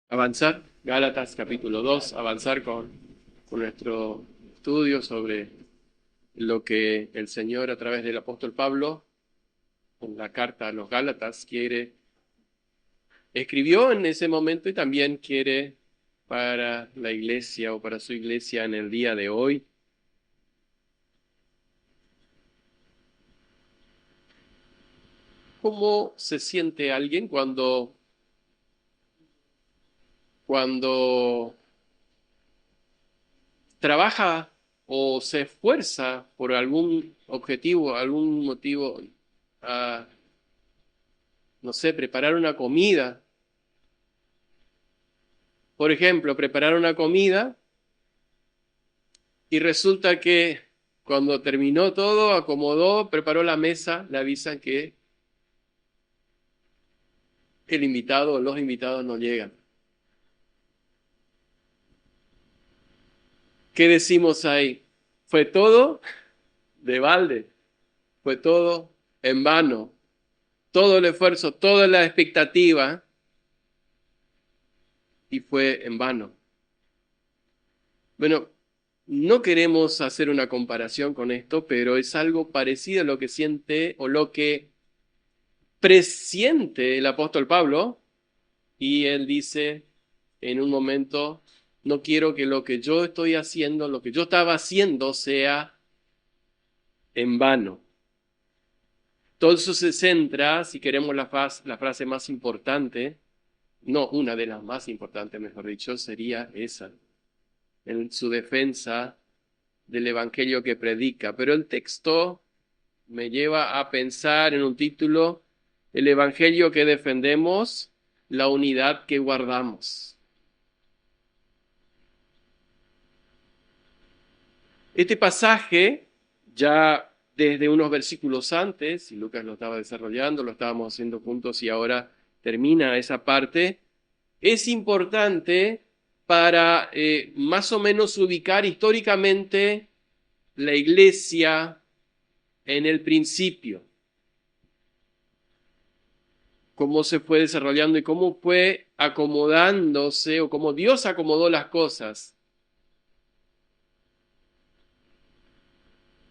avanzar, Gálatas capítulo 2, avanzar con nuestro estudio sobre lo que el Señor a través del apóstol Pablo, en la carta a los Gálatas, escribió en ese momento y también quiere para la iglesia o para su iglesia en el día de hoy. ¿Cómo se siente alguien cuando trabaja o se esfuerza por algún objetivo, algún motivo, a, no sé, preparar una comida? Por ejemplo, preparar una comida y resulta que cuando terminó todo, acomodó, preparó la mesa, le avisan que el invitado o los invitados no llegan. ¿Qué decimos ahí? Fue todo de balde, fue todo en vano, todo el esfuerzo, toda la expectativa y fue en vano. Bueno, no queremos hacer una comparación con esto, pero es algo parecido a lo que siente o lo que presiente el apóstol Pablo, y él dice en un momento: no quiero que lo que yo estoy haciendo, lo que yo estaba haciendo, sea en vano. Todo eso se centra, si queremos la frase más importante, no, una de las más importantes, mejor dicho, sería esa, en su defensa del evangelio que predica. Pero el texto me lleva a pensar en un título: el evangelio que defendemos, la unidad que guardamos. Este pasaje, ya desde unos versículos antes, y Lucas lo estaba desarrollando, lo estábamos haciendo juntos y ahora termina esa parte, es importante para más o menos ubicar históricamente la iglesia en el principio, cómo se fue desarrollando y cómo fue acomodándose o cómo Dios acomodó las cosas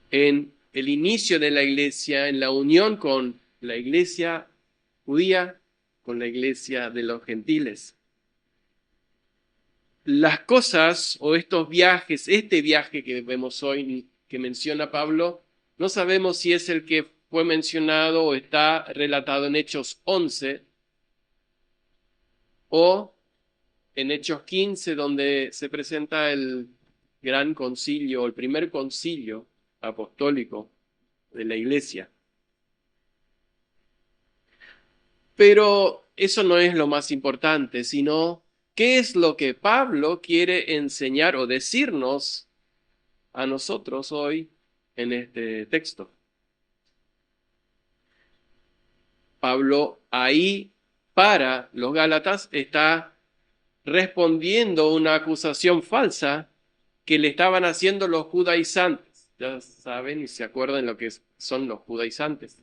en el inicio de la iglesia, en la unión con la iglesia judía, con la iglesia de los gentiles. Las cosas o estos viajes, este viaje que vemos hoy, que menciona Pablo, no sabemos si es el que fue mencionado o está relatado en Hechos 11 o en Hechos 15, donde se presenta el gran concilio, el primer concilio apostólico de la iglesia. Pero eso no es lo más importante, sino qué es lo que Pablo quiere enseñar o decirnos a nosotros hoy en este texto. Pablo ahí para los Gálatas está respondiendo una acusación falsa que le estaban haciendo los judaizantes. Ya saben y se acuerdan lo que son los judaizantes.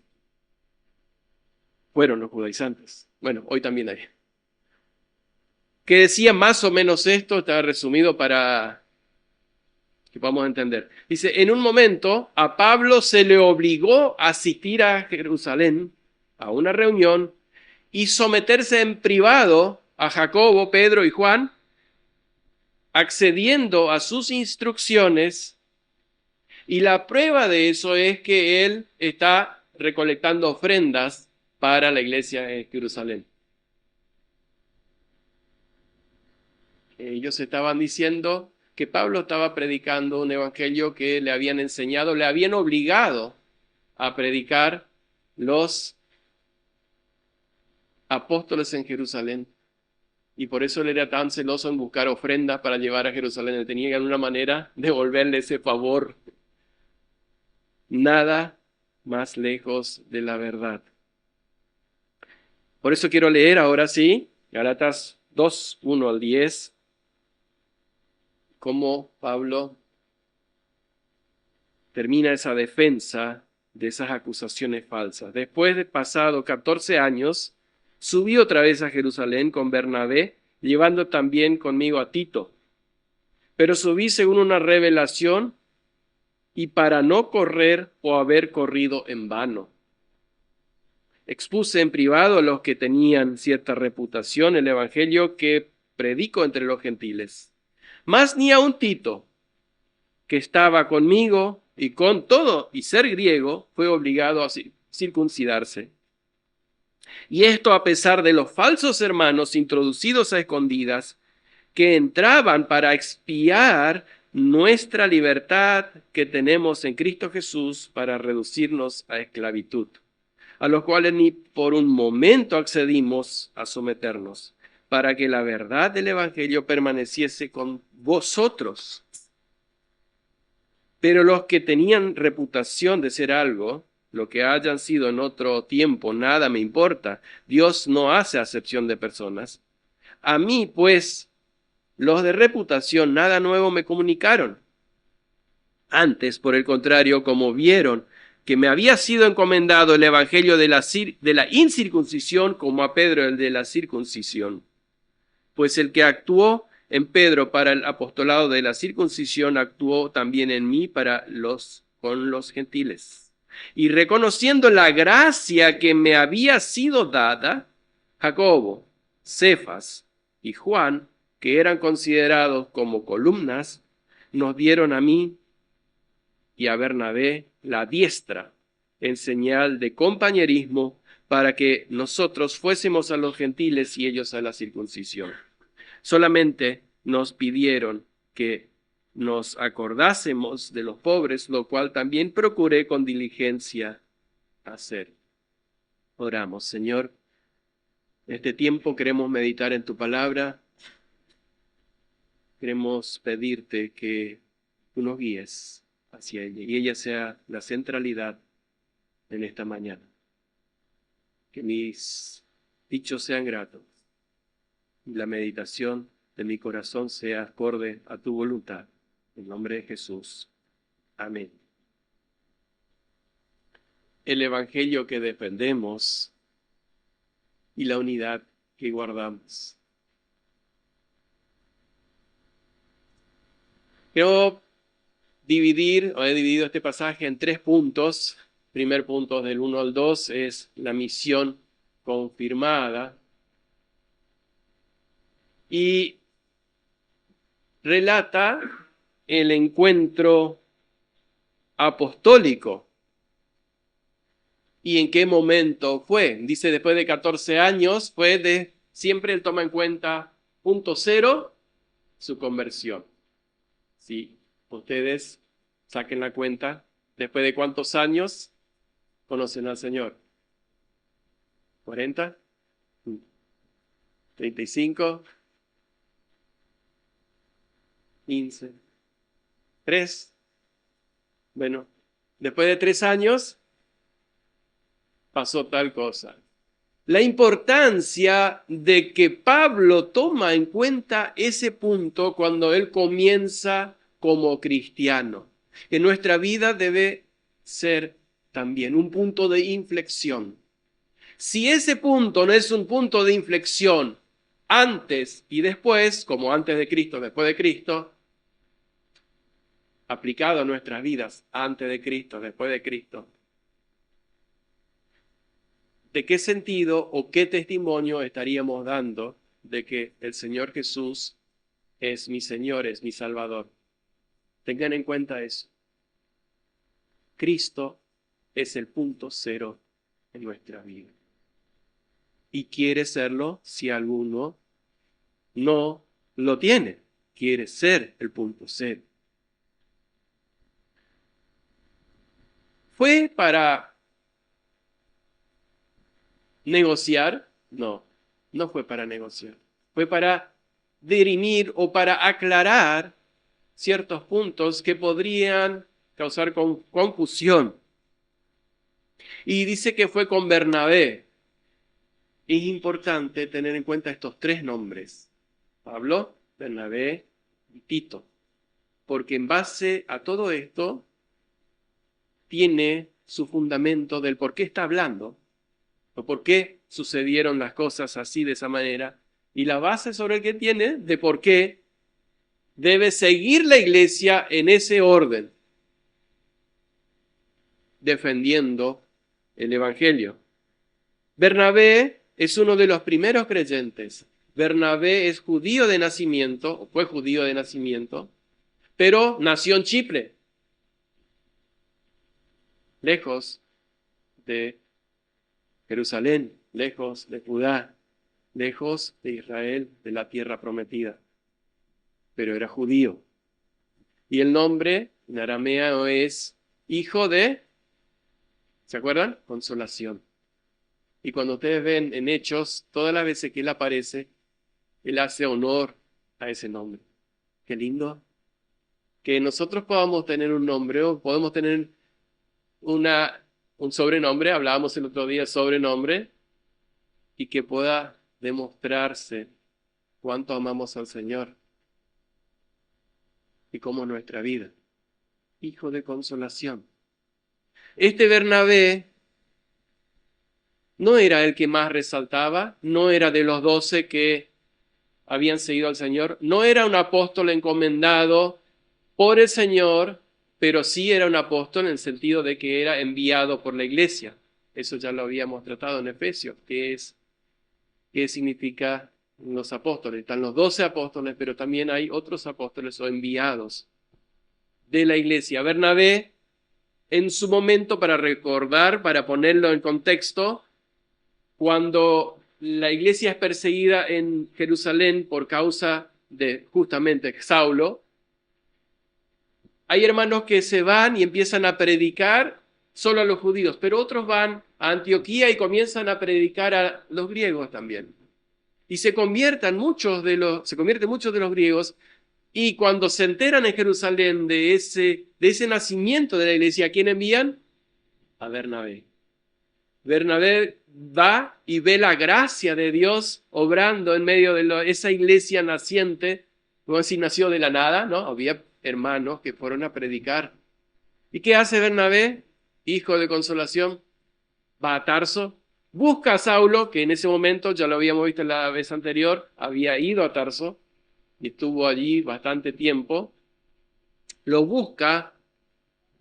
Fueron los judaizantes. Bueno, hoy también hay. Que decía más o menos esto, está resumido para que podamos entender. Dice: en un momento a Pablo se le obligó a asistir a Jerusalén a una reunión y someterse en privado a Jacobo, Pedro y Juan, accediendo a sus instrucciones, y la prueba de eso es que él está recolectando ofrendas para la iglesia de Jerusalén. Ellos estaban diciendo que Pablo estaba predicando un evangelio que le habían enseñado, le habían obligado a predicar los apóstoles en Jerusalén. Y por eso él era tan celoso en buscar ofrendas para llevar a Jerusalén. Él tenía alguna manera de devolverle ese favor. Nada más lejos de la verdad. Por eso quiero leer ahora sí, Gálatas 2, 1 al 10, cómo Pablo termina esa defensa de esas acusaciones falsas. Después de pasado 14 años, subí otra vez a Jerusalén con Bernabé llevando también conmigo a Tito. Pero subí según una revelación y para no correr o haber corrido en vano. Expuse en privado a los que tenían cierta reputación el evangelio que predico entre los gentiles. Mas ni aun Tito, que estaba conmigo y con todo y ser griego, fue obligado a circuncidarse. Y esto a pesar de los falsos hermanos introducidos a escondidas, que entraban para expiar nuestra libertad que tenemos en Cristo Jesús para reducirnos a esclavitud, a los cuales ni por un momento accedimos a someternos, para que la verdad del Evangelio permaneciese con vosotros. Pero los que tenían reputación de ser algo, lo que hayan sido en otro tiempo, nada me importa. Dios no hace acepción de personas. A mí, pues, los de reputación nada nuevo me comunicaron. Antes, por el contrario, como vieron que me había sido encomendado el evangelio de la incircuncisión como a Pedro el de la circuncisión. Pues el que actuó en Pedro para el apostolado de la circuncisión actuó también en mí con los gentiles. Y reconociendo la gracia que me había sido dada, Jacobo, Cefas y Juan, que eran considerados como columnas, nos dieron a mí y a Bernabé la diestra en señal de compañerismo para que nosotros fuésemos a los gentiles y ellos a la circuncisión. Solamente nos pidieron que nos acordásemos de los pobres, lo cual también procuré con diligencia hacer. Oramos, Señor. En este tiempo queremos meditar en tu palabra. Queremos pedirte que tú nos guíes hacia ella y ella sea la centralidad en esta mañana. Que mis dichos sean gratos y la meditación de mi corazón sea acorde a tu voluntad. En nombre de Jesús. Amén. El evangelio que defendemos y la unidad que guardamos. Quiero he dividido este pasaje en 3 puntos. Primer punto del 1 al 2 es la misión confirmada. Y relata el encuentro apostólico. ¿Y en qué momento fue? Dice, después de 14 años, siempre él toma en cuenta, punto 0, su conversión. Si ustedes saquen la cuenta, después de cuántos años conocen al Señor. ¿40? ¿35? 15. 3. Bueno, después de 3 años pasó tal cosa. La importancia de que Pablo toma en cuenta ese punto cuando él comienza como cristiano. Que nuestra vida debe ser también un punto de inflexión. Si ese punto no es un punto de inflexión antes y después, como antes de Cristo, después de Cristo, aplicado a nuestras vidas, antes de Cristo, después de Cristo, ¿de qué sentido o qué testimonio estaríamos dando de que el Señor Jesús es mi Señor, es mi Salvador? Tengan en cuenta eso. Cristo es el punto 0 en nuestra vida. Y quiere serlo si alguno no lo tiene. Quiere ser el punto 0. ¿Fue para negociar? No, no fue para negociar. Fue para dirimir o para aclarar ciertos puntos que podrían causar confusión. Y dice que fue con Bernabé. Es importante tener en cuenta estos 3 nombres: Pablo, Bernabé y Tito. Porque en base a todo esto tiene su fundamento del por qué está hablando o por qué sucedieron las cosas así, de esa manera, y la base sobre el que tiene de por qué debe seguir la iglesia en ese orden, defendiendo el evangelio. Bernabé es uno de los primeros creyentes. Bernabé es judío de nacimiento, o fue judío de nacimiento, pero nació en Chipre, lejos de Jerusalén, lejos de Judá, lejos de Israel, de la tierra prometida. Pero era judío. Y el nombre en arameo es hijo de, ¿se acuerdan? Consolación. Y cuando ustedes ven en Hechos, todas las veces que él aparece, él hace honor a ese nombre. Qué lindo. Que nosotros podamos tener un nombre o podemos tener un sobrenombre, hablábamos el otro día de sobrenombre, y que pueda demostrarse cuánto amamos al Señor y cómo nuestra vida. Hijo de consolación. Este Bernabé no era el que más resaltaba, no era de los 12 que habían seguido al Señor, no era un apóstol encomendado por el Señor, pero sí era un apóstol en el sentido de que era enviado por la iglesia. Eso ya lo habíamos tratado en Efesios, qué significa los apóstoles. Están los 12 apóstoles, pero también hay otros apóstoles o enviados de la iglesia. Bernabé, en su momento, para recordar, para ponerlo en contexto, cuando la iglesia es perseguida en Jerusalén por causa de justamente Saulo, hay hermanos que se van y empiezan a predicar solo a los judíos, pero otros van a Antioquía y comienzan a predicar a los griegos también. Y se convierten muchos de los griegos, y cuando se enteran en Jerusalén de ese nacimiento de la iglesia, ¿a quién envían? A Bernabé. Bernabé va y ve la gracia de Dios obrando en medio de esa iglesia naciente, como si nació de la nada, ¿no? Había hermanos que fueron a predicar. ¿Y qué hace Bernabé? Hijo de consolación, va a Tarso, busca a Saulo, que en ese momento, ya lo habíamos visto la vez anterior, había ido a Tarso y estuvo allí bastante tiempo. Lo busca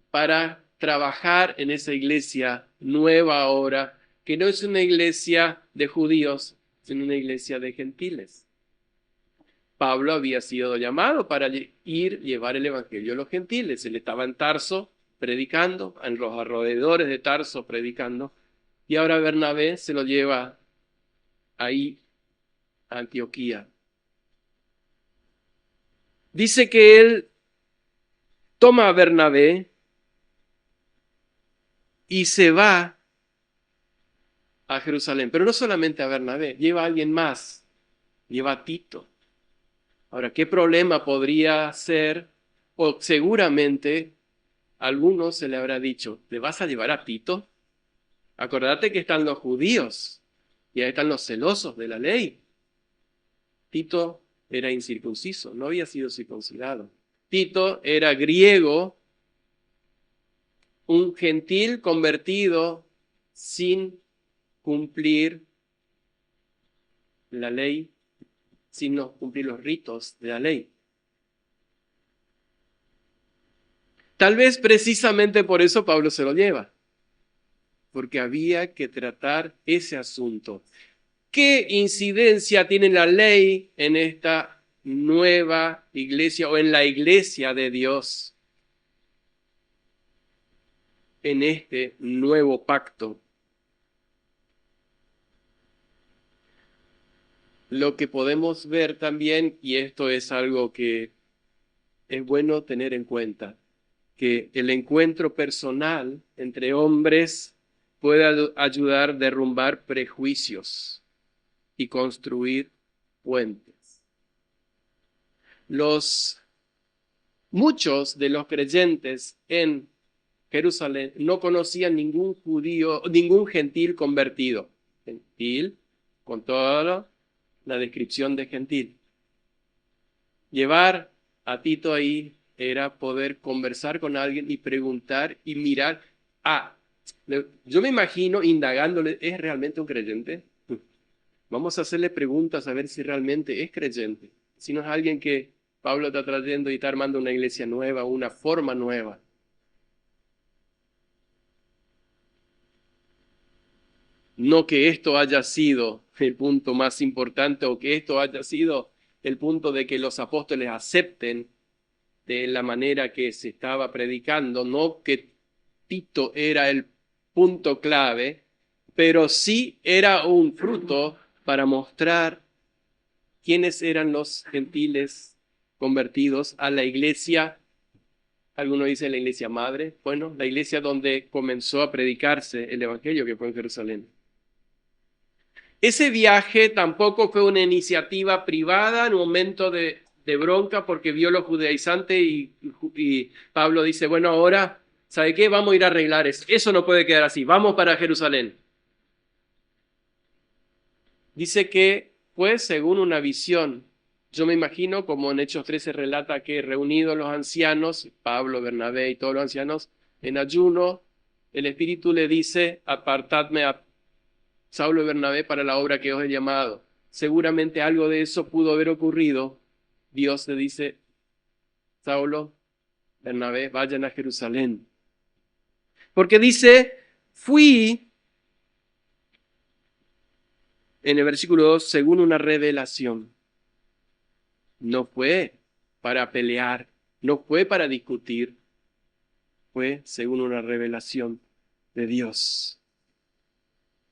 para trabajar en esa iglesia nueva ahora, que no es una iglesia de judíos, sino una iglesia de gentiles. Pablo había sido llamado para llevar el evangelio a los gentiles. Él estaba en Tarso predicando, en los alrededores de Tarso predicando, y ahora Bernabé se lo lleva ahí a Antioquía. Dice que él toma a Bernabé y se va a Jerusalén, pero no solamente a Bernabé, lleva a alguien más, lleva a Tito. Ahora, ¿qué problema podría ser? O seguramente a algunos se le habrá dicho, ¿le vas a llevar a Tito? Acordate que están los judíos y ahí están los celosos de la ley. Tito era incircunciso, no había sido circuncidado. Tito era griego, un gentil convertido sin cumplir la ley, sin cumplir los ritos de la ley. Tal vez precisamente por eso Pablo se lo lleva, porque había que tratar ese asunto. ¿Qué incidencia tiene la ley en esta nueva iglesia o en la iglesia de Dios? En este nuevo pacto. Lo que podemos ver también, y esto es algo que es bueno tener en cuenta, que el encuentro personal entre hombres puede ayudar a derrumbar prejuicios y construir puentes. Muchos de los creyentes en Jerusalén no conocían ningún judío, ningún gentil convertido. Gentil, con toda la descripción de gentil. Llevar a Tito ahí era poder conversar con alguien y preguntar y mirar. Yo me imagino indagándole, ¿es realmente un creyente? Vamos a hacerle preguntas a ver si realmente es creyente. Si no es alguien que Pablo está trayendo y está armando una iglesia nueva, una forma nueva. No que esto haya sido el punto más importante o que esto haya sido el punto de que los apóstoles acepten de la manera que se estaba predicando, no que Tito era el punto clave, pero sí era un fruto para mostrar quiénes eran los gentiles convertidos a la iglesia. Algunos dicen la iglesia madre, bueno, la iglesia donde comenzó a predicarse el evangelio, que fue en Jerusalén. Ese viaje tampoco fue una iniciativa privada en un momento de bronca porque vio los judaizantes y Pablo dice, bueno, ahora, ¿sabe qué? Vamos a ir a arreglar eso. Eso no puede quedar así. Vamos para Jerusalén. Dice que fue según una visión. Yo me imagino, como en Hechos 13 relata que reunidos los ancianos, Pablo, Bernabé y todos los ancianos, en ayuno, el Espíritu le dice, apartadme a Saulo y Bernabé para la obra que os he llamado. Seguramente algo de eso pudo haber ocurrido. Dios le dice, Saulo, Bernabé, vayan a Jerusalén. Porque dice, fui, en el versículo 2, según una revelación. No fue para pelear, no fue para discutir, fue según una revelación de Dios.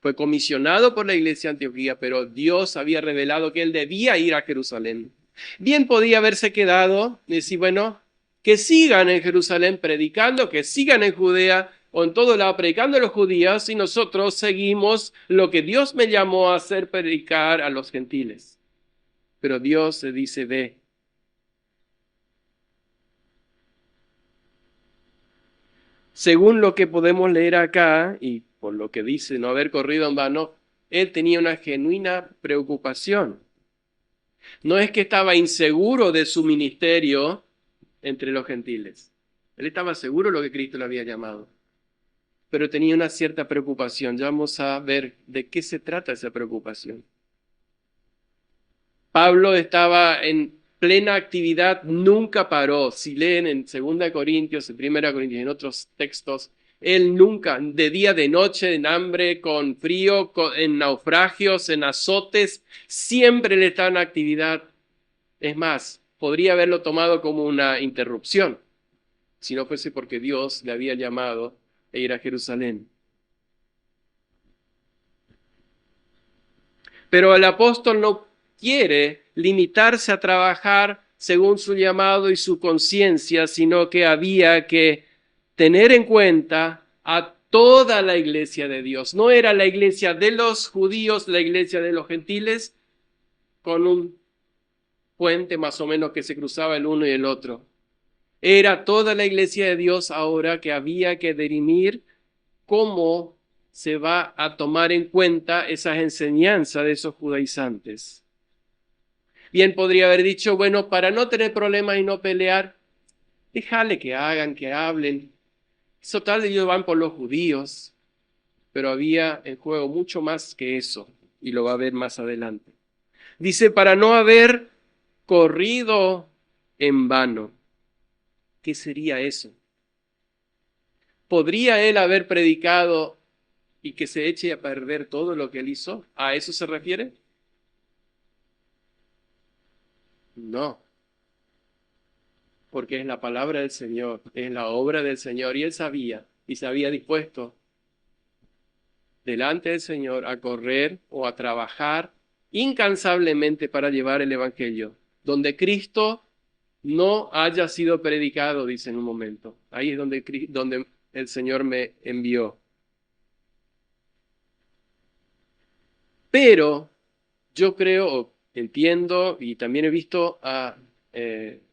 Fue comisionado por la iglesia de Antioquía, pero Dios había revelado que él debía ir a Jerusalén. Bien podía haberse quedado y decir, bueno, que sigan en Jerusalén predicando, que sigan en Judea o en todo lado predicando a los judíos y nosotros seguimos lo que Dios me llamó a hacer, predicar a los gentiles. Pero Dios se dice, ve. Según lo que podemos leer acá, y por lo que dice no haber corrido en vano, él tenía una genuina preocupación. No es que estaba inseguro de su ministerio entre los gentiles. Él estaba seguro de lo que Cristo le había llamado, pero tenía una cierta preocupación. Ya vamos a ver de qué se trata esa preocupación. Pablo estaba en plena actividad, nunca paró. Si leen en 2 Corintios, en 1 Corintios, en otros textos, él nunca, de día, de noche, en hambre, con frío, en naufragios, en azotes, siempre él estaba en actividad. Es más, podría haberlo tomado como una interrupción, si no fuese porque Dios le había llamado a ir a Jerusalén. Pero el apóstol no quiere limitarse a trabajar según su llamado y su conciencia, sino que había que tener en cuenta a toda la iglesia de Dios. No era la iglesia de los judíos, la iglesia de los gentiles, con un puente más o menos que se cruzaba el uno y el otro. Era toda la iglesia de Dios ahora que había que dirimir cómo se va a tomar en cuenta esas enseñanzas de esos judaizantes. Bien podría haber dicho, bueno, para no tener problemas y no pelear, déjale que hagan, que hablen. Total, ellos van por los judíos, pero había en juego mucho más que eso, y lo va a ver más adelante. Dice, para no haber corrido en vano. ¿Qué sería eso? ¿Podría él haber predicado y que se eche a perder todo lo que él hizo? ¿A eso se refiere? No, porque es la palabra del Señor, es la obra del Señor, y él sabía y se había dispuesto delante del Señor a correr o a trabajar incansablemente para llevar el Evangelio, donde Cristo no haya sido predicado, dice en un momento. Ahí es donde el Señor me envió. Pero yo creo, entiendo, y también he visto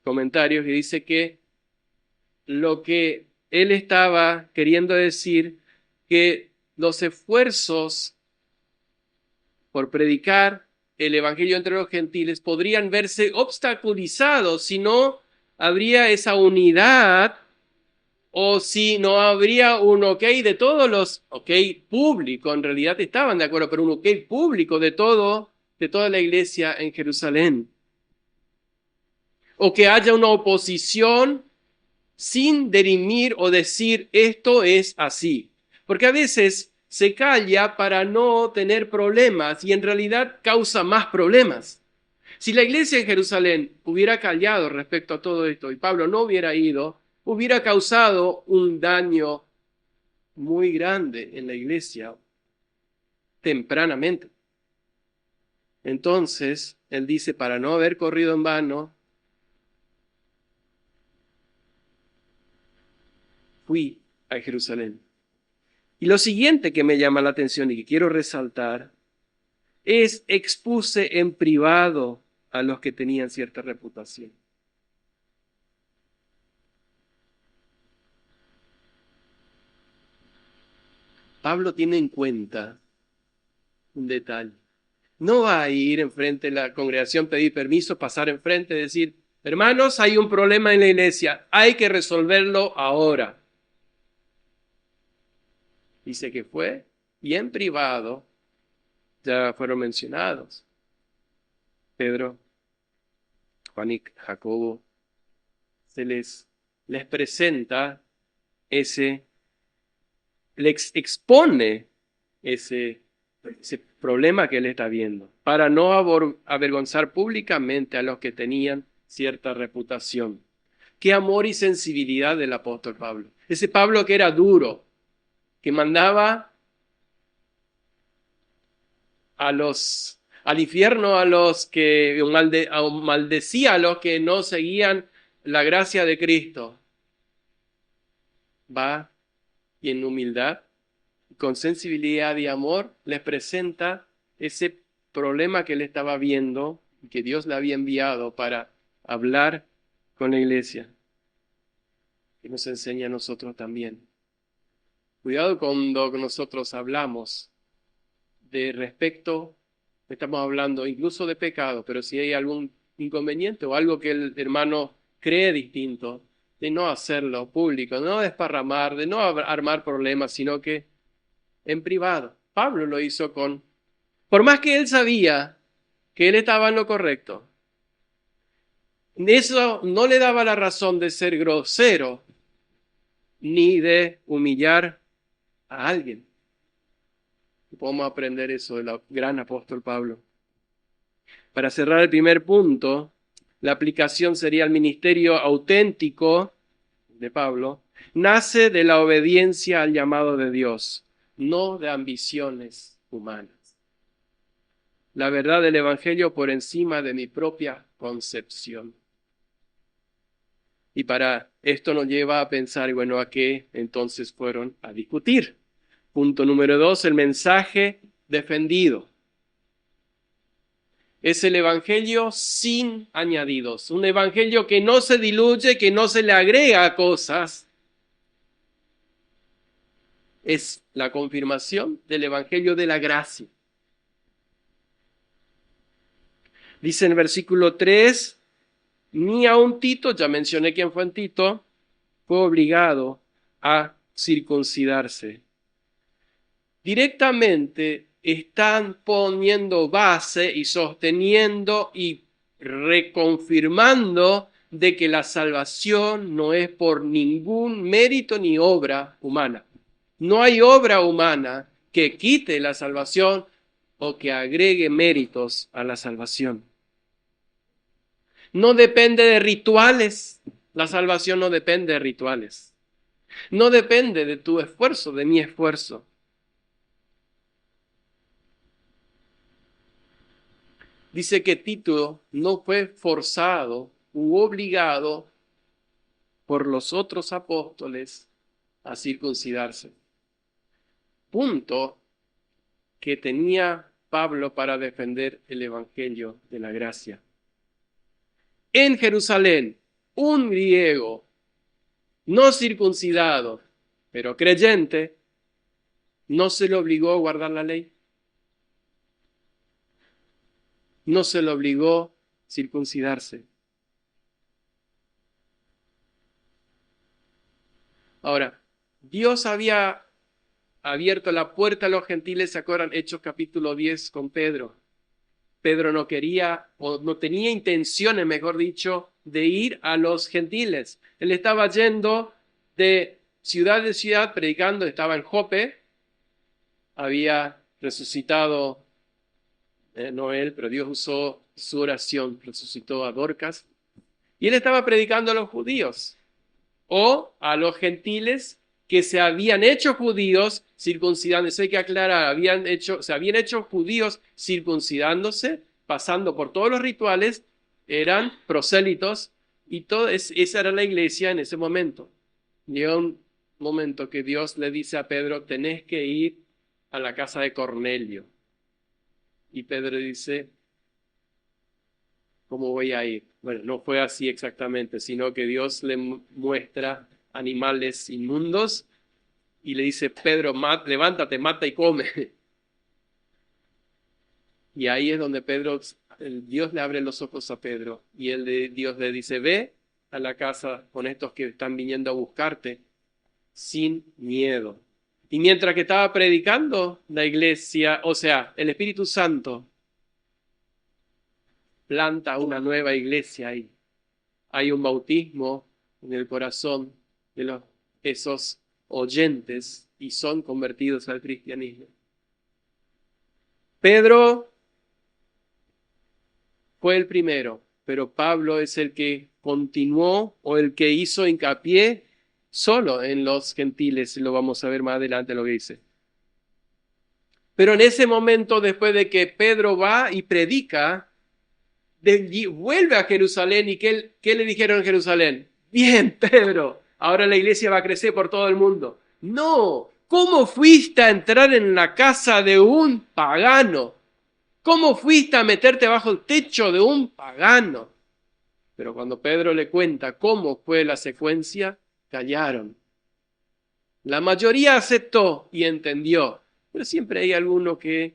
comentarios que dice que lo que él estaba queriendo decir, que los esfuerzos por predicar el evangelio entre los gentiles podrían verse obstaculizados si no habría esa unidad o si no habría un ok de todos los, ok público, en realidad estaban de acuerdo, pero un ok público de todo de toda la iglesia en Jerusalén. O que haya una oposición sin dirimir o decir esto es así. Porque a veces se calla para no tener problemas y en realidad causa más problemas. Si la iglesia en Jerusalén hubiera callado respecto a todo esto y Pablo no hubiera ido, hubiera causado un daño muy grande en la iglesia tempranamente. Entonces, él dice, para no haber corrido en vano, fui a Jerusalén. Y lo siguiente que me llama la atención y que quiero resaltar es expuse en privado a los que tenían cierta reputación. Pablo tiene en cuenta un detalle. No va a ir enfrente de la congregación, pedir permiso, pasar enfrente, decir, hermanos, hay un problema en la iglesia, hay que resolverlo ahora. Dice que fue y en privado ya fueron mencionados. Pedro, Juan y Jacobo, se les presenta les expone ese problema que él está viendo, para no avergonzar públicamente a los que tenían cierta reputación. Qué amor y sensibilidad del apóstol Pablo. Ese Pablo que era duro, que mandaba al infierno a los que maldecía a los que no seguían la gracia de Cristo. Va y en humildad, con sensibilidad y amor, les presenta ese problema que él estaba viendo y que Dios le había enviado para hablar con la iglesia. Y nos enseña a nosotros también. Cuidado cuando nosotros hablamos de respecto, estamos hablando incluso de pecado, pero si hay algún inconveniente o algo que el hermano cree distinto, de no hacerlo público, no desparramar, de no armar problemas, sino que en privado. Pablo lo hizo por más que él sabía que él estaba en lo correcto, eso no le daba la razón de ser grosero ni de humillar a alguien. Podemos aprender eso del gran apóstol Pablo. Para cerrar el primer punto, la aplicación sería el ministerio auténtico de Pablo, nace de la obediencia al llamado de Dios, no de ambiciones humanas. La verdad del Evangelio por encima de mi propia concepción. Y para esto nos lleva a pensar, bueno, ¿a qué entonces fueron a discutir? Punto número 2, el mensaje defendido. Es el evangelio sin añadidos, un evangelio que no se diluye, que no se le agrega cosas. Es la confirmación del evangelio de la gracia. Dice en el versículo 3, ni aun Tito, ya mencioné quién fue en Tito, fue obligado a circuncidarse. Directamente están poniendo base y sosteniendo y reconfirmando de que la salvación no es por ningún mérito ni obra humana. No hay obra humana que quite la salvación o que agregue méritos a la salvación. No depende de rituales. La salvación no depende de rituales. No depende de tu esfuerzo, de mi esfuerzo. Dice que Tito no fue forzado u obligado por los otros apóstoles a circuncidarse. Punto que tenía Pablo para defender el evangelio de la gracia. En Jerusalén, un griego no circuncidado, pero creyente, no se le obligó a guardar la ley. No se le obligó a circuncidarse. Ahora, Dios había abierto la puerta a los gentiles, ¿se acuerdan? Hechos capítulo 10 con Pedro. Pedro no quería o no tenía intenciones, mejor dicho, de ir a los gentiles. Él estaba yendo de ciudad en ciudad predicando, estaba en Jope, había resucitado, no él, pero Dios usó su oración, resucitó a Dorcas, y él estaba predicando a los judíos o a los gentiles que se habían hecho judíos circuncidándose. Hay que aclarar, se habían hecho judíos circuncidándose, pasando por todos los rituales, eran prosélitos, y esa era la iglesia en ese momento. Llega un momento que Dios le dice a Pedro, tenés que ir a la casa de Cornelio. Y Pedro dice, ¿cómo voy a ir? Bueno, no fue así exactamente, sino que Dios le muestra animales inmundos y le dice, Pedro, levántate, mata y come. Y ahí es donde Dios le abre los ojos a Pedro y Dios le dice, ve a la casa con estos que están viniendo a buscarte sin miedo. Y mientras que estaba predicando, la iglesia, o sea, el Espíritu Santo planta una nueva iglesia ahí. Hay un bautismo en el corazón de esos oyentes y son convertidos al cristianismo. Pedro fue el primero, pero Pablo es el que continuó o el que hizo hincapié solo en los gentiles, y lo vamos a ver más adelante lo que dice. Pero en ese momento, después de que Pedro va y predica, vuelve a Jerusalén. ¿Y qué le dijeron en Jerusalén? Bien, Pedro, ahora la iglesia va a crecer por todo el mundo. No, ¿cómo fuiste a entrar en la casa de un pagano? ¿Cómo fuiste a meterte bajo el techo de un pagano? Pero cuando Pedro le cuenta cómo fue la secuencia, callaron. La mayoría aceptó y entendió, pero siempre hay alguno que,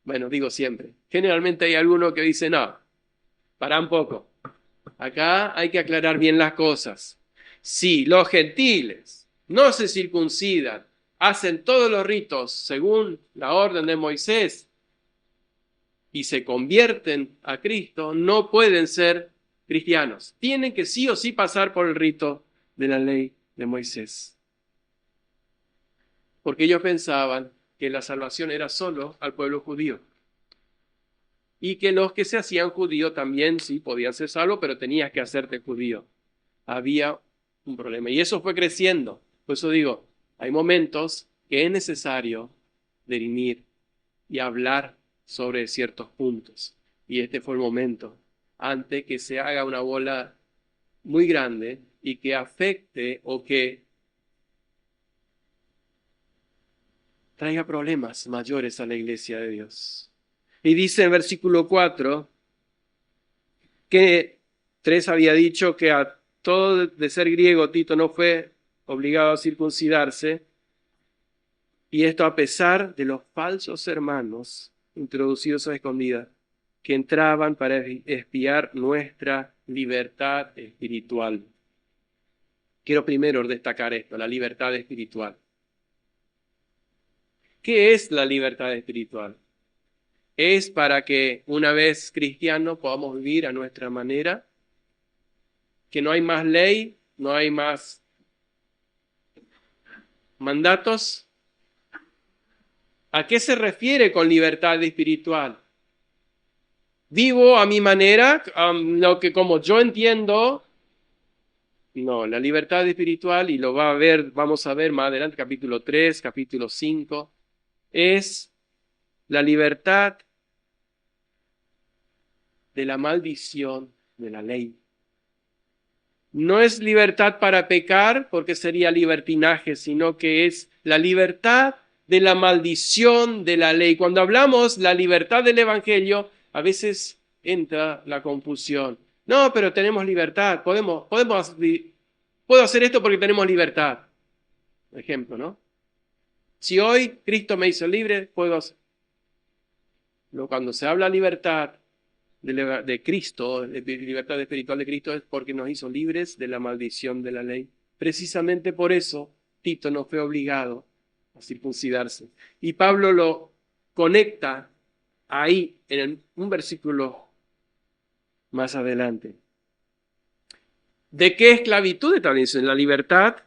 bueno, digo siempre, generalmente hay alguno que dice, no, para un poco. Acá hay que aclarar bien las cosas. Si los gentiles no se circuncidan, hacen todos los ritos según la orden de Moisés y se convierten a Cristo, no pueden ser cristianos. Tienen que sí o sí pasar por el rito de la ley de Moisés. Porque ellos pensaban que la salvación era solo al pueblo judío. Y que los que se hacían judíos también sí podían ser salvos, pero tenías que hacerte judío. Había un problema. Y eso fue creciendo. Por eso digo, hay momentos que es necesario dirimir y hablar sobre ciertos puntos. Y este fue el momento, antes que se haga una bola muy grande y que afecte o que traiga problemas mayores a la iglesia de Dios. Y dice en versículo 4 que 3 había dicho que a todo de ser griego Tito no fue obligado a circuncidarse, y esto a pesar de los falsos hermanos introducidos a escondidas que entraban para espiar nuestra libertad espiritual. Quiero primero destacar esto, la libertad espiritual. ¿Qué es la libertad espiritual? Es para que una vez cristianos podamos vivir a nuestra manera, que no hay más ley, no hay más mandatos. ¿A qué se refiere con libertad espiritual? Vivo a mi manera, lo que como yo entiendo. No, la libertad espiritual, y lo vamos a ver más adelante, capítulo 3, capítulo 5, es la libertad de la maldición de la ley. No es libertad para pecar, porque sería libertinaje, sino que es la libertad de la maldición de la ley. Cuando hablamos la libertad del evangelio, a veces entra la confusión. No, pero tenemos libertad, puedo hacer esto porque tenemos libertad. Ejemplo, ¿no? Si hoy Cristo me hizo libre, puedo hacer. Pero cuando se habla libertad de Cristo, de libertad espiritual de Cristo, es porque nos hizo libres de la maldición de la ley. Precisamente por eso Tito no fue obligado a circuncidarse. Y Pablo lo conecta ahí, un versículo más adelante. ¿De qué esclavitud está hablando? La libertad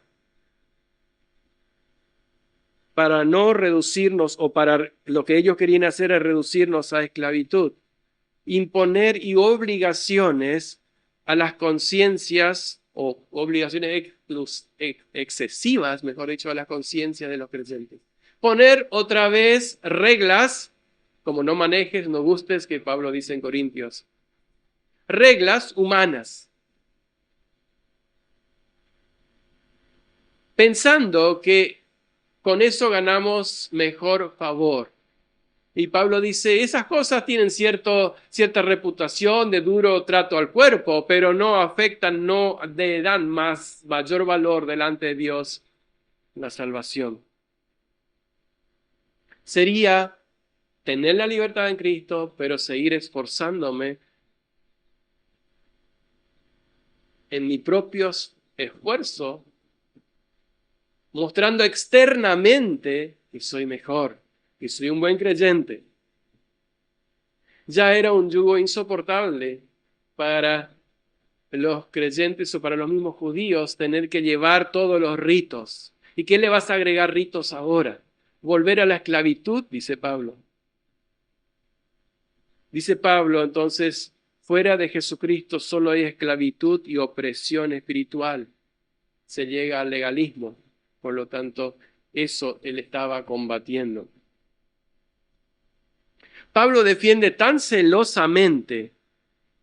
para no reducirnos, o para lo que ellos querían hacer es reducirnos a esclavitud. Imponer y obligaciones a las conciencias, o obligaciones excesivas, mejor dicho, a las conciencias de los creyentes. Poner otra vez reglas, como no manejes, no gustes, que Pablo dice en Corintios. Reglas humanas. Pensando que con eso ganamos mejor favor. Y Pablo dice, esas cosas tienen cierta reputación de duro trato al cuerpo, pero no afectan, no le dan mayor valor delante de Dios la salvación. Sería tener la libertad en Cristo, pero seguir esforzándome en mi propio esfuerzo, mostrando externamente que soy mejor, que soy un buen creyente. Ya era un yugo insoportable para los creyentes o para los mismos judíos tener que llevar todos los ritos. ¿Y qué le vas a agregar ritos ahora? Volver a la esclavitud, dice Pablo. Dice Pablo, entonces, fuera de Jesucristo solo hay esclavitud y opresión espiritual. Se llega al legalismo. Por lo tanto, eso él estaba combatiendo. Pablo defiende tan celosamente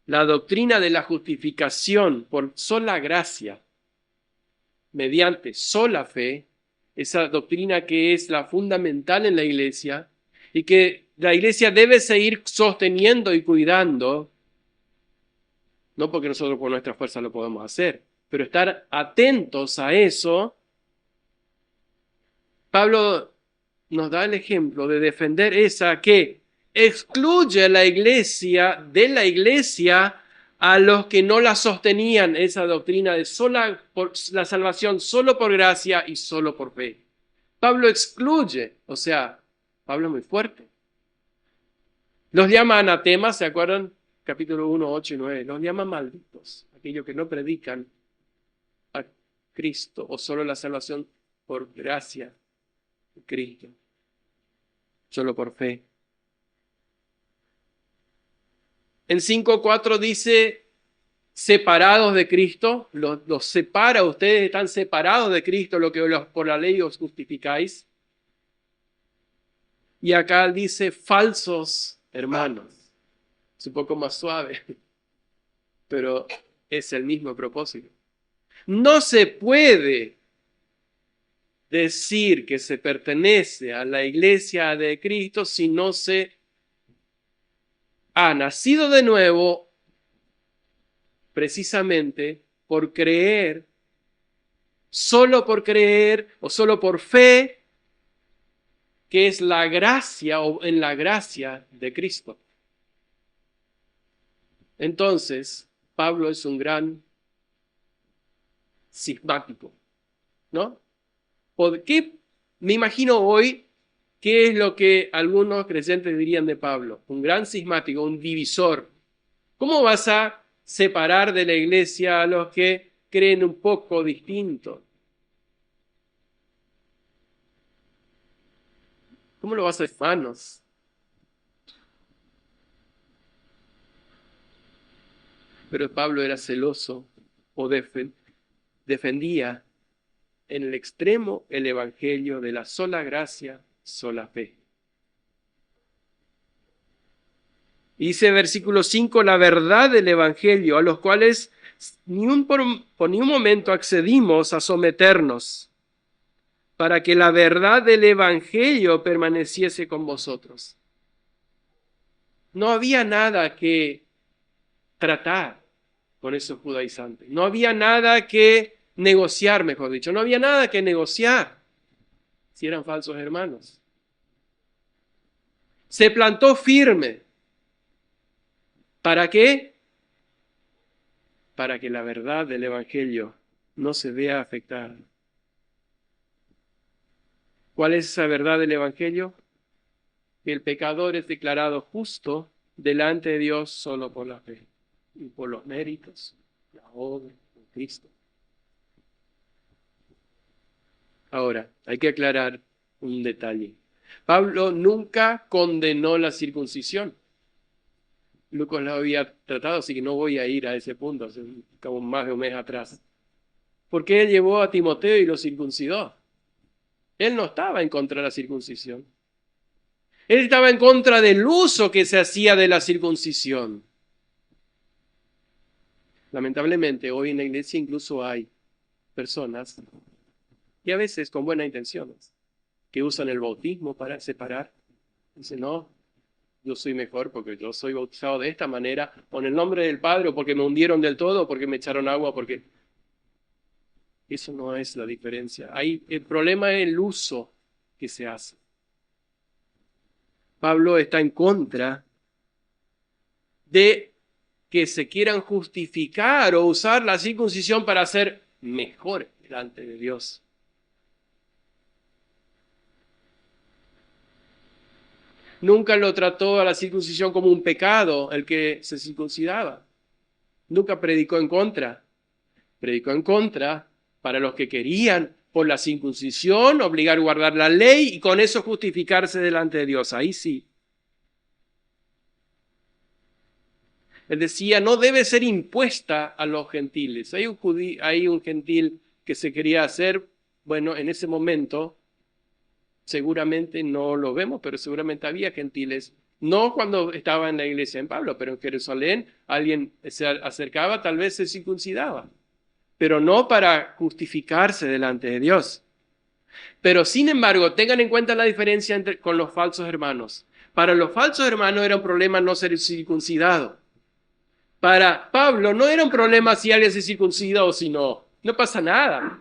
la doctrina de la justificación por sola gracia, mediante sola fe, esa doctrina que es la fundamental en la iglesia y que la iglesia debe seguir sosteniendo y cuidando, no porque nosotros por nuestra fuerza lo podemos hacer, pero estar atentos a eso. Pablo nos da el ejemplo de defender esa que excluye la iglesia de la iglesia a los que no la sostenían, esa doctrina de la salvación solo por gracia y solo por fe. Pablo excluye, o sea, Pablo es muy fuerte. Los llama anatemas, ¿se acuerdan? Capítulo 1, 8 y 9. Los llama malditos, aquellos que no predican a Cristo o solo la salvación por gracia de Cristo, solo por fe. En 5:4 dice, separados de Cristo, los separa, ustedes están separados de Cristo, lo que por la ley os justificáis. Y acá dice, falsos hermanos. Es un poco más suave, pero es el mismo propósito. No se puede decir que se pertenece a la iglesia de Cristo si no se ha nacido de nuevo precisamente por creer, solo por creer o solo por fe, que es la gracia o en la gracia de Cristo. Entonces, Pablo es un gran cismático, ¿no? ¿Por qué? Me imagino hoy qué es lo que algunos creyentes dirían de Pablo. Un gran cismático, un divisor. ¿Cómo vas a separar de la iglesia a los que creen un poco distinto? ¿Cómo lo vas a hacer, hermanos? Pero Pablo era celoso o defendía en el extremo el evangelio de la sola gracia, sola fe. Y dice versículo 5, la verdad del evangelio, a los cuales por ni un momento accedimos a someternos, para que la verdad del evangelio permaneciese con vosotros. No había nada que tratar con esos judaizantes. No había nada que negociar, mejor dicho. No había nada que negociar si eran falsos hermanos. Se plantó firme. ¿Para qué? Para que la verdad del evangelio no se vea afectada. ¿Cuál es esa verdad del evangelio? que el pecador es declarado justo delante de Dios solo por la fe y por los méritos, la obra de Cristo. Ahora, hay que aclarar un detalle. Pablo nunca condenó la circuncisión. Lucas lo había tratado, así que no voy a ir a ese punto, hace como más de un mes atrás. Porque él llevó a Timoteo y lo circuncidó. Él no estaba en contra de la circuncisión. Él estaba en contra del uso que se hacía de la circuncisión. Lamentablemente, hoy en la iglesia incluso hay personas, y a veces con buenas intenciones, que usan el bautismo para separar. Dicen, no, yo soy mejor porque yo soy bautizado de esta manera, o en el nombre del Padre, o porque me hundieron del todo, o porque me echaron agua, porque... Eso no es la diferencia. Ahí el problema es el uso que se hace. Pablo está en contra de que se quieran justificar o usar la circuncisión para ser mejor delante de Dios. Nunca lo trató a la circuncisión como un pecado el que se circuncidaba. Nunca predicó en contra. Predicó en contra para los que querían por la circuncisión obligar a guardar la ley y con eso justificarse delante de Dios. Ahí sí. Él decía, no debe ser impuesta a los gentiles. Hay un gentil que se quería hacer, bueno, en ese momento, seguramente no lo vemos, pero seguramente había gentiles, no cuando estaba en la iglesia en Pablo, pero en Jerusalén alguien se acercaba, tal vez se circuncidaba, pero no para justificarse delante de Dios. Pero sin embargo, tengan en cuenta la diferencia con los falsos hermanos. Para los falsos hermanos era un problema no ser circuncidado. Para Pablo no era un problema si alguien se circuncida o si no. No pasa nada.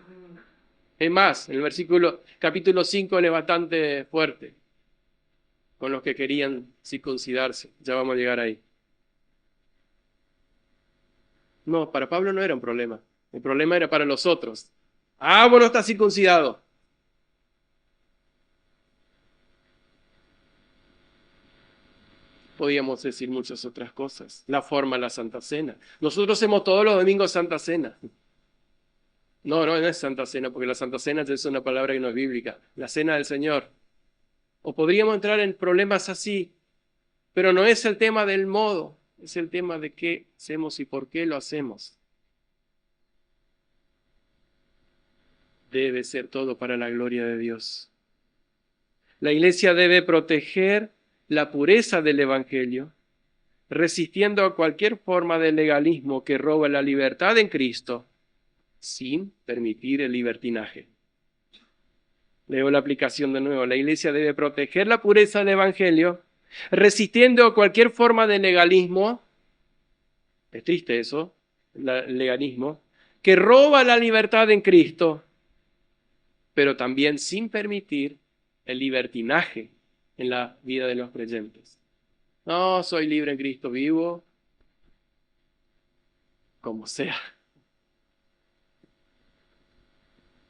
Es más, en el capítulo 5 él es bastante fuerte con los que querían circuncidarse. Ya vamos a llegar ahí. No, para Pablo no era un problema. El problema era para los otros. Ah, bueno, está circuncidado. Podíamos decir muchas otras cosas. La forma de la Santa Cena. Nosotros hacemos todos los domingos Santa Cena. No es Santa Cena, porque la Santa Cena es una palabra que no es bíblica. La Cena del Señor. O podríamos entrar en problemas así, pero no es el tema del modo, es el tema de qué hacemos y por qué lo hacemos. Debe ser todo para la gloria de Dios. La iglesia debe proteger la pureza del Evangelio, resistiendo a cualquier forma de legalismo que roba la libertad en Cristo, sin permitir el libertinaje. Leo la aplicación de nuevo. La iglesia debe proteger la pureza del Evangelio, resistiendo a cualquier forma de legalismo, es triste eso, el legalismo, que roba la libertad en Cristo, pero también sin permitir el libertinaje en la vida de los creyentes. No, soy libre en Cristo, vivo como sea.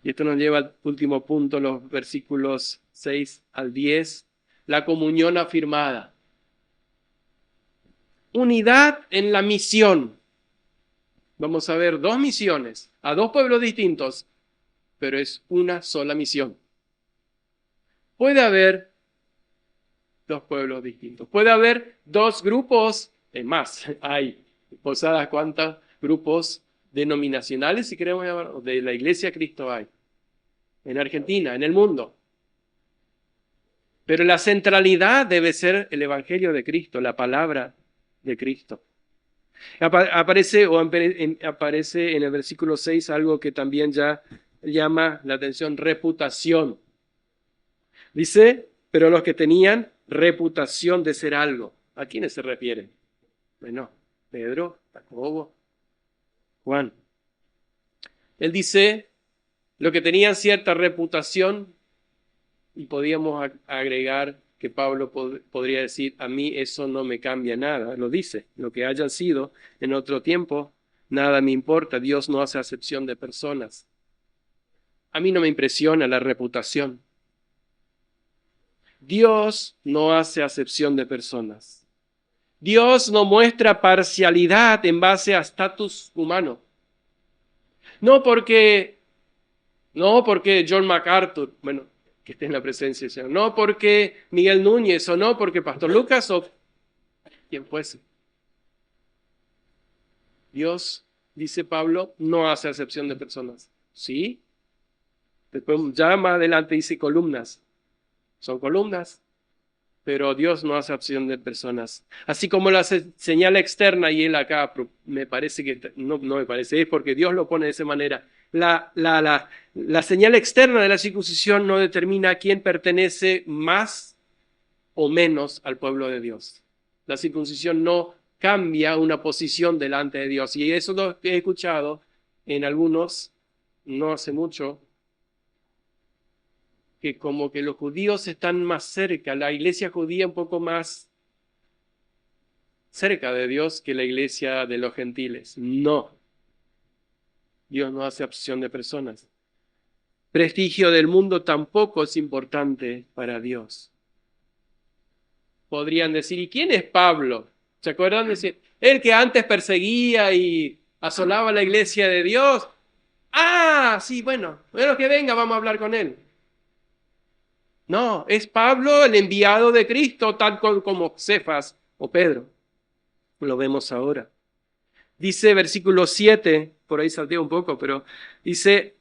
Y esto nos lleva al último punto, los versículos 6 al 10, la comunión afirmada. Unidad en la misión. Vamos a ver dos misiones a dos pueblos distintos, pero es una sola misión. Puede haber dos pueblos distintos. Puede haber dos grupos, es más, hay posadas cuántos grupos denominacionales, si queremos llamar, de la Iglesia Cristo hay. En Argentina, en el mundo. Pero la centralidad debe ser el Evangelio de Cristo, la palabra de Cristo. Aparece en el versículo 6 algo que también ya llama la atención, reputación. Dice, pero los que tenían reputación de ser algo. ¿A quiénes se refiere? Bueno, Pedro, Jacobo, Juan. Él dice, los que tenían cierta reputación, y podíamos agregar que Pablo podría decir, a mí eso no me cambia nada. Lo dice, lo que hayan sido en otro tiempo, nada me importa. Dios no hace acepción de personas. A mí no me impresiona la reputación. Dios no hace acepción de personas. Dios no muestra parcialidad en base a estatus humano. No porque John MacArthur, bueno, que esté en la presencia del Señor, no porque Miguel Núñez, o no porque Pastor Lucas, o quien fuese. Dios, dice Pablo, no hace acepción de personas. ¿Sí? Después, ya más adelante dice columnas. Son columnas, pero Dios no hace acepción de personas. Así como la señal externa, y él acá me parece que, no me parece, es porque Dios lo pone de esa manera. La señal externa de la circuncisión no determina quién pertenece más o menos al pueblo de Dios. La circuncisión no cambia una posición delante de Dios. Y eso lo he escuchado en algunos, no hace mucho, que como que los judíos están más cerca, la iglesia judía un poco más cerca de Dios que la iglesia de los gentiles. No, Dios no hace acepción de personas. Prestigio del mundo tampoco es importante para Dios. Podrían decir, ¿y quién es Pablo? ¿Se acuerdan? Decir, el que antes perseguía y asolaba la iglesia de Dios. Ah, sí, bueno que venga, vamos a hablar con él. No, es Pablo el enviado de Cristo, tal como Cefas o Pedro. Lo vemos ahora. Dice versículo 7, por ahí salté un poco, pero dice,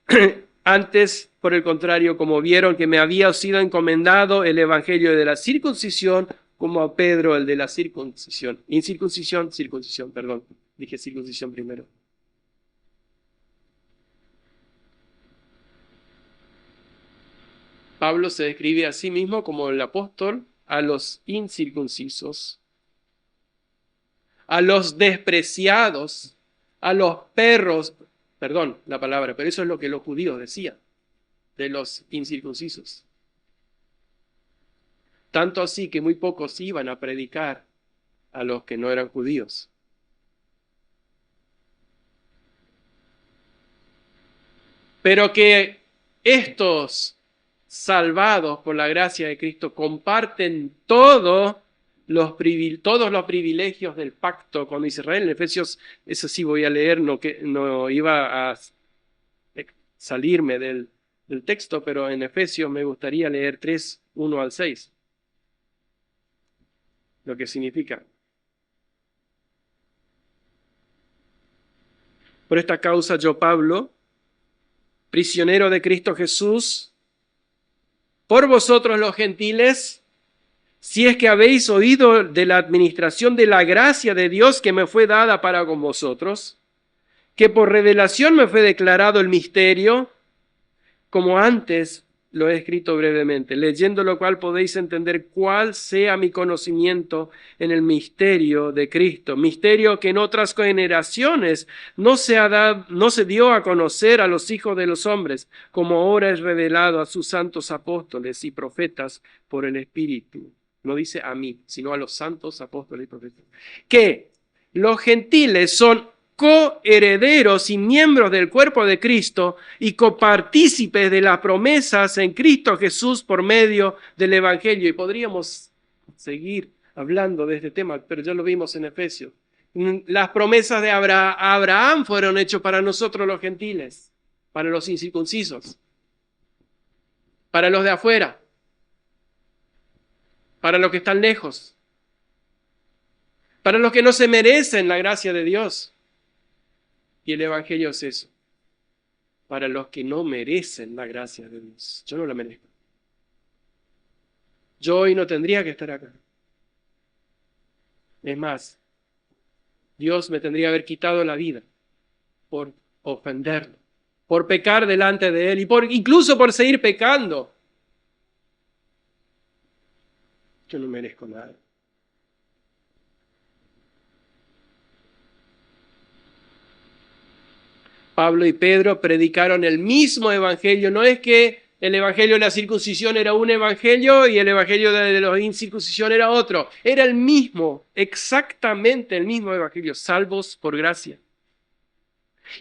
antes, por el contrario, como vieron que me había sido encomendado el evangelio de la circuncisión, como a Pedro el de la circuncisión. Circuncisión, perdón. Dije circuncisión primero. Pablo se describe a sí mismo como el apóstol a los incircuncisos, a los despreciados, a los perros, perdón la palabra, pero eso es lo que los judíos decían de los incircuncisos. Tanto así que muy pocos iban a predicar a los que no eran judíos. Pero que estos salvados por la gracia de Cristo comparten todos los privilegios del pacto con Israel. En Efesios, eso sí voy a leer, no iba a salirme del texto, pero en Efesios me gustaría leer 3, 1 al 6. Lo que significa. Por esta causa yo, Pablo, prisionero de Cristo Jesús, por vosotros los gentiles, si es que habéis oído de la administración de la gracia de Dios que me fue dada para con vosotros, que por revelación me fue declarado el misterio, como antes lo he escrito brevemente, leyendo lo cual podéis entender cuál sea mi conocimiento en el misterio de Cristo, misterio que en otras generaciones no se dio a conocer a los hijos de los hombres, como ahora es revelado a sus santos apóstoles y profetas por el Espíritu. No dice a mí, sino a los santos apóstoles y profetas. Que los gentiles son coherederos y miembros del cuerpo de Cristo y copartícipes de las promesas en Cristo Jesús por medio del Evangelio. Y podríamos seguir hablando de este tema, pero ya lo vimos en Efesios. Las promesas de Abraham fueron hechas para nosotros los gentiles, para los incircuncisos, para los de afuera, para los que están lejos, para los que no se merecen la gracia de Dios. Y el Evangelio es eso, para los que no merecen la gracia de Dios. Yo no la merezco. Yo hoy no tendría que estar acá. Es más, Dios me tendría que haber quitado la vida por ofenderlo, por pecar delante de Él y incluso por seguir pecando. Yo no merezco nada. Pablo y Pedro predicaron el mismo evangelio. No es que el evangelio de la circuncisión era un evangelio y el evangelio de la incircuncisión era otro. Era el mismo, exactamente el mismo evangelio, salvos por gracia.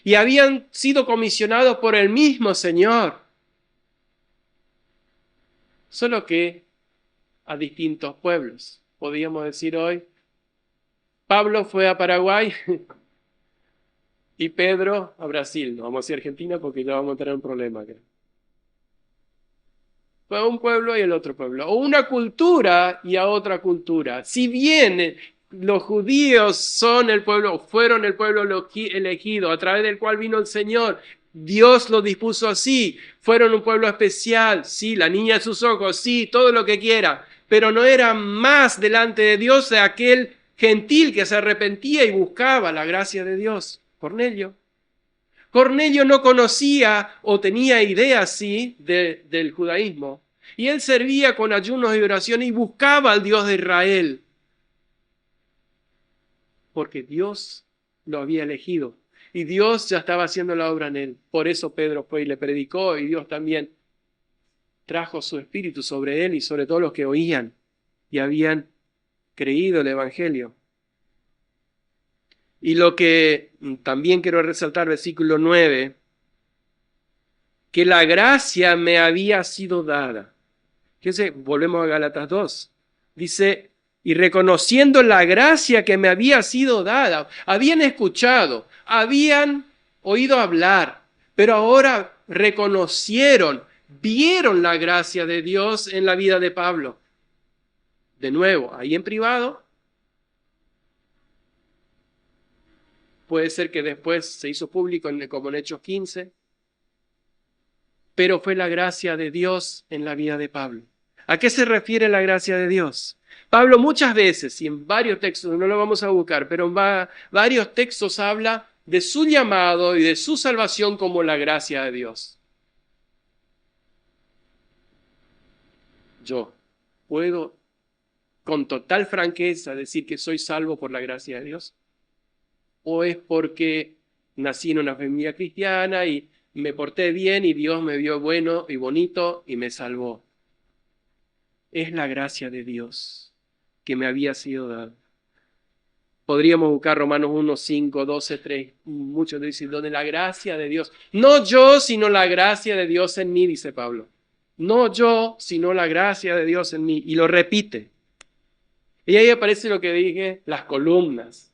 Y habían sido comisionados por el mismo Señor. Solo que a distintos pueblos. Podríamos decir hoy, Pablo fue a Paraguay y Pedro a Brasil. No vamos a decir Argentina porque ya vamos a tener un problema acá. Fue a un pueblo y el otro pueblo. O una cultura y a otra cultura. Si bien los judíos son el pueblo, fueron el pueblo elegido a través del cual vino el Señor, Dios lo dispuso así. Fueron un pueblo especial, sí, la niña de sus ojos, sí, todo lo que quiera. Pero no era más delante de Dios de aquel gentil que se arrepentía y buscaba la gracia de Dios. Cornelio. Cornelio no conocía o tenía idea así del judaísmo. Y él servía con ayunos y oraciones y buscaba al Dios de Israel. Porque Dios lo había elegido. Y Dios ya estaba haciendo la obra en él. Por eso Pedro fue y le predicó, y Dios también trajo su espíritu sobre él y sobre todos los que oían y habían creído el evangelio. Y lo que también quiero resaltar, versículo 9, que la gracia me había sido dada. Fíjense, volvemos a Gálatas 2. Dice, y reconociendo la gracia que me había sido dada, habían escuchado, habían oído hablar, pero ahora reconocieron, vieron la gracia de Dios en la vida de Pablo. De nuevo, ahí en privado. Puede ser que después se hizo público como en Hechos 15. Pero fue la gracia de Dios en la vida de Pablo. ¿A qué se refiere la gracia de Dios? Pablo muchas veces, y en varios textos, no lo vamos a buscar, pero en varios textos habla de su llamado y de su salvación como la gracia de Dios. Yo puedo con total franqueza decir que soy salvo por la gracia de Dios. ¿O es porque nací en una familia cristiana y me porté bien y Dios me vio bueno y bonito y me salvó? Es la gracia de Dios que me había sido dada. Podríamos buscar Romanos 1, 5, 12, 3, muchos dicen, donde la gracia de Dios, no yo, sino la gracia de Dios en mí, dice Pablo. No yo, sino la gracia de Dios en mí. Y lo repite. Y ahí aparece lo que dije, las columnas.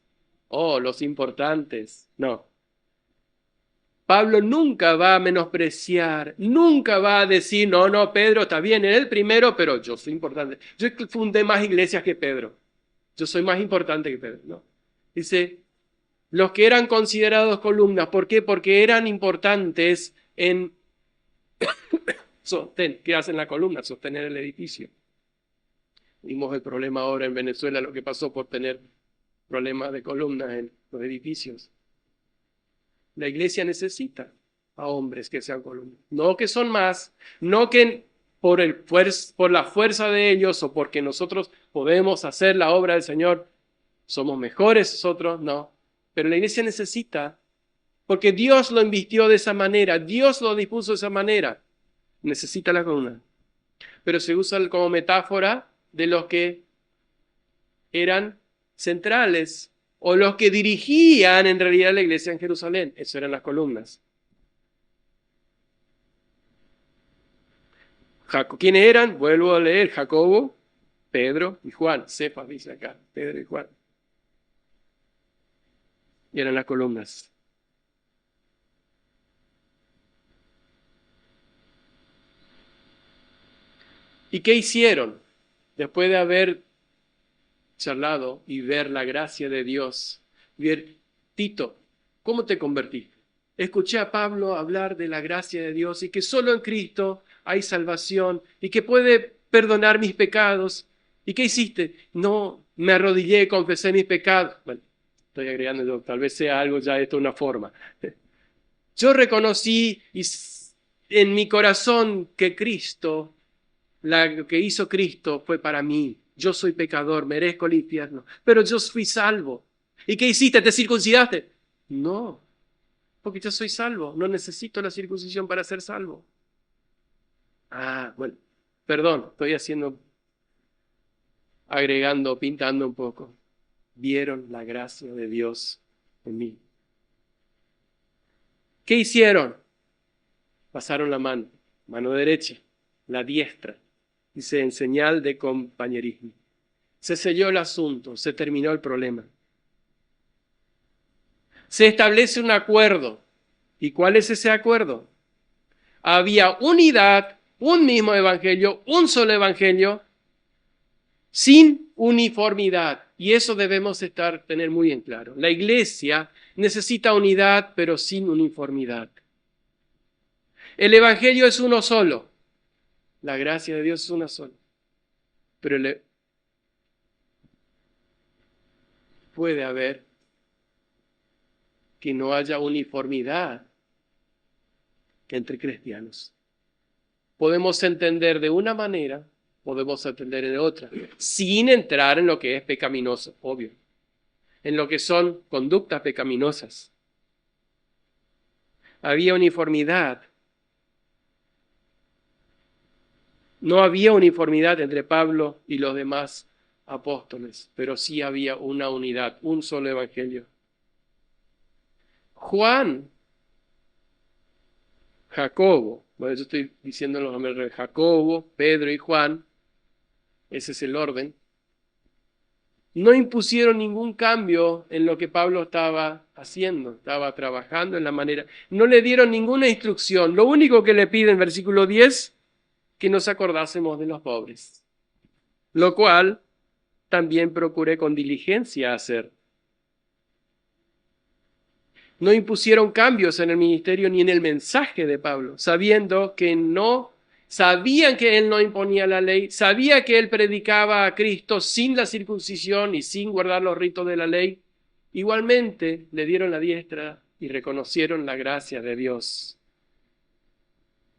Oh, los importantes. No. Pablo nunca va a menospreciar, nunca va a decir, no, Pedro está bien, él el primero, pero yo soy importante. Yo fundé más iglesias que Pedro. Yo soy más importante que Pedro. No. Dice, los que eran considerados columnas, ¿por qué? Porque eran importantes en ¿qué hacen la columna? Sostener el edificio. Vimos el problema ahora en Venezuela, lo que pasó por tener problemas de columnas en los edificios. La iglesia necesita a hombres que sean columnas. No que son más, no que por la fuerza de ellos o porque nosotros podemos hacer la obra del Señor, somos mejores nosotros, no. Pero la iglesia necesita, porque Dios lo invistió de esa manera, Dios lo dispuso de esa manera. Necesita la columna. Pero se usa como metáfora de los que eran centrales o los que dirigían en realidad la iglesia en Jerusalén. Eso eran las columnas. ¿Quiénes eran? Vuelvo a leer. Jacobo, Pedro y Juan. Cefas dice acá, Pedro y Juan. Y eran las columnas. ¿Y qué hicieron? Después de haber charlado y ver la gracia de Dios, ver, Tito, ¿cómo te convertiste? Escuché a Pablo hablar de la gracia de Dios y que solo en Cristo hay salvación y que puede perdonar mis pecados. ¿Y qué hiciste? No, me arrodillé, confesé mis pecados. Bueno, estoy agregando, tal vez sea algo ya esto una forma. Yo reconocí en mi corazón que Cristo, lo que hizo Cristo fue para mí. Yo soy pecador, merezco el infierno, pero yo fui salvo. ¿Y qué hiciste? ¿Te circuncidaste? No, porque yo soy salvo. No necesito la circuncisión para ser salvo. Ah, bueno, perdón, estoy agregando, pintando un poco. Vieron la gracia de Dios en mí. ¿Qué hicieron? Pasaron la mano derecha, la diestra. dice, en señal de compañerismo. Se selló el asunto, se terminó el problema. Se establece un acuerdo. ¿Y cuál es ese acuerdo? Había unidad, un mismo evangelio, un solo evangelio, sin uniformidad. Y eso debemos tener muy en claro. La iglesia necesita unidad, pero sin uniformidad. El evangelio es uno solo. La gracia de Dios es una sola. Pero puede haber que no haya uniformidad entre cristianos. Podemos entender de una manera, podemos entender de otra, sin entrar en lo que es pecaminoso, obvio, en lo que son conductas pecaminosas. Había uniformidad. No había uniformidad entre Pablo y los demás apóstoles, pero sí había una unidad, un solo evangelio. Juan, Jacobo, bueno, yo estoy diciendo los nombres de Jacobo, Pedro y Juan, ese es el orden, no impusieron ningún cambio en lo que Pablo estaba haciendo, estaba trabajando en la manera, no le dieron ninguna instrucción, lo único que le piden en versículo 10, que nos acordásemos de los pobres, lo cual también procuré con diligencia hacer. No impusieron cambios en el ministerio ni en el mensaje de Pablo, sabían que él no imponía la ley, sabía que él predicaba a Cristo sin la circuncisión y sin guardar los ritos de la ley. Igualmente le dieron la diestra y reconocieron la gracia de Dios.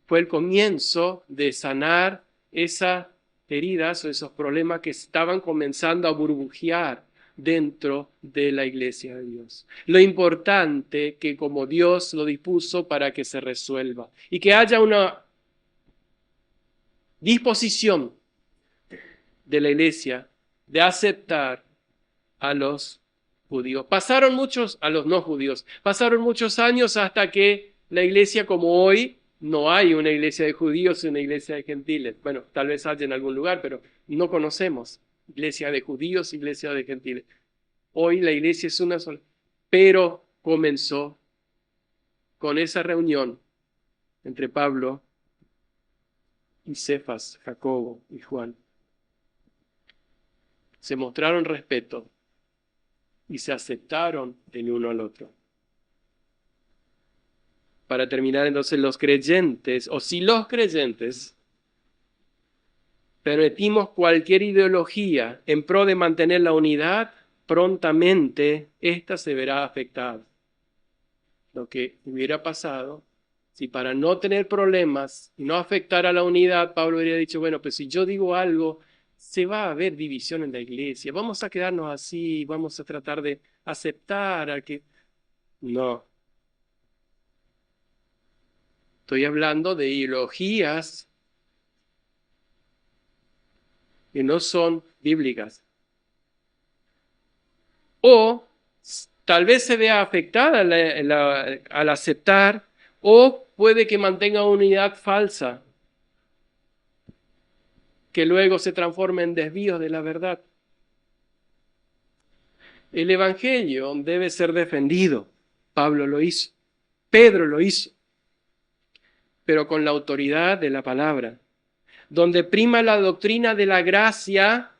Fue el comienzo de sanar esas heridas o esos problemas que estaban comenzando a burbujear dentro de la iglesia de Dios. Lo importante que como Dios lo dispuso para que se resuelva y que haya una disposición de la iglesia de aceptar a los judíos. A los no judíos. Pasaron muchos años hasta que la iglesia como hoy, no hay una iglesia de judíos y una iglesia de gentiles. Bueno, tal vez haya en algún lugar, pero no conocemos iglesia de judíos, iglesia de gentiles. Hoy la iglesia es una sola, pero comenzó con esa reunión entre Pablo y Cefas, Jacobo y Juan. Se mostraron respeto y se aceptaron el uno al otro. Para terminar, entonces, los creyentes permitimos cualquier ideología en pro de mantener la unidad, prontamente ésta se verá afectada. Lo que hubiera pasado, si para no tener problemas y no afectar a la unidad, Pablo hubiera dicho, bueno, pues si yo digo algo, se va a haber división en la iglesia, vamos a quedarnos así, vamos a tratar de aceptar a que... No. Estoy hablando de ideologías que no son bíblicas. O tal vez se vea afectada al aceptar, o puede que mantenga una unidad falsa, que luego se transforme en desvíos de la verdad. El evangelio debe ser defendido. Pablo lo hizo, Pedro lo hizo, pero con la autoridad de la palabra, donde prima la doctrina de la gracia,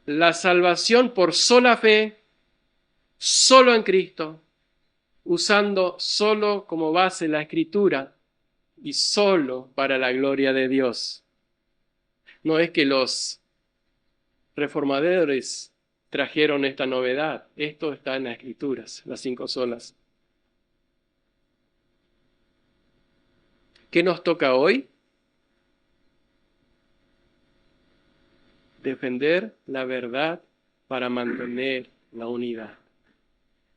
la salvación por sola fe, solo en Cristo, usando solo como base la Escritura y solo para la gloria de Dios. No es que los reformadores trajeron esta novedad, esto está en las Escrituras, las 5 solas. ¿Qué nos toca hoy? Defender la verdad para mantener la unidad.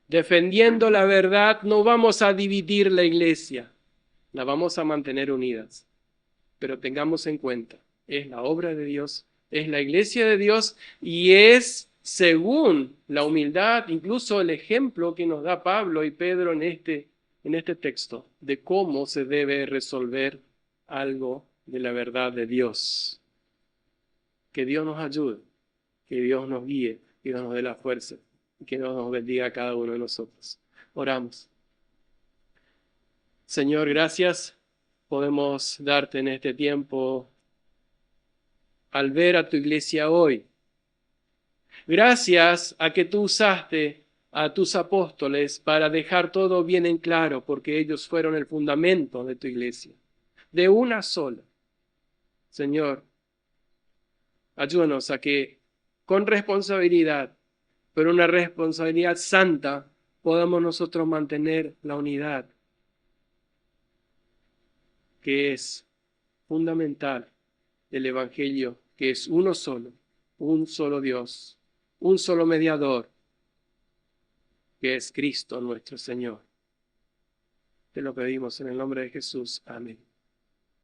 Defendiendo la verdad no vamos a dividir la iglesia, la vamos a mantener unidas. Pero tengamos en cuenta, es la obra de Dios, es la iglesia de Dios y es según la humildad, incluso el ejemplo que nos da Pablo y Pedro en este texto, de cómo se debe resolver algo de la verdad de Dios. Que Dios nos ayude, que Dios nos guíe, que Dios nos dé la fuerza y que Dios nos bendiga a cada uno de nosotros. Oramos. Señor, gracias. Podemos darte en este tiempo al ver a tu iglesia hoy. Gracias a que tú usaste a tus apóstoles para dejar todo bien en claro, porque ellos fueron el fundamento de tu iglesia, de una sola. Señor, ayúdanos a que con responsabilidad, pero una responsabilidad santa, podamos nosotros mantener la unidad, que es fundamental del Evangelio, que es uno solo, un solo Dios, un solo mediador, que es Cristo nuestro Señor. Te lo pedimos en el nombre de Jesús. Amén.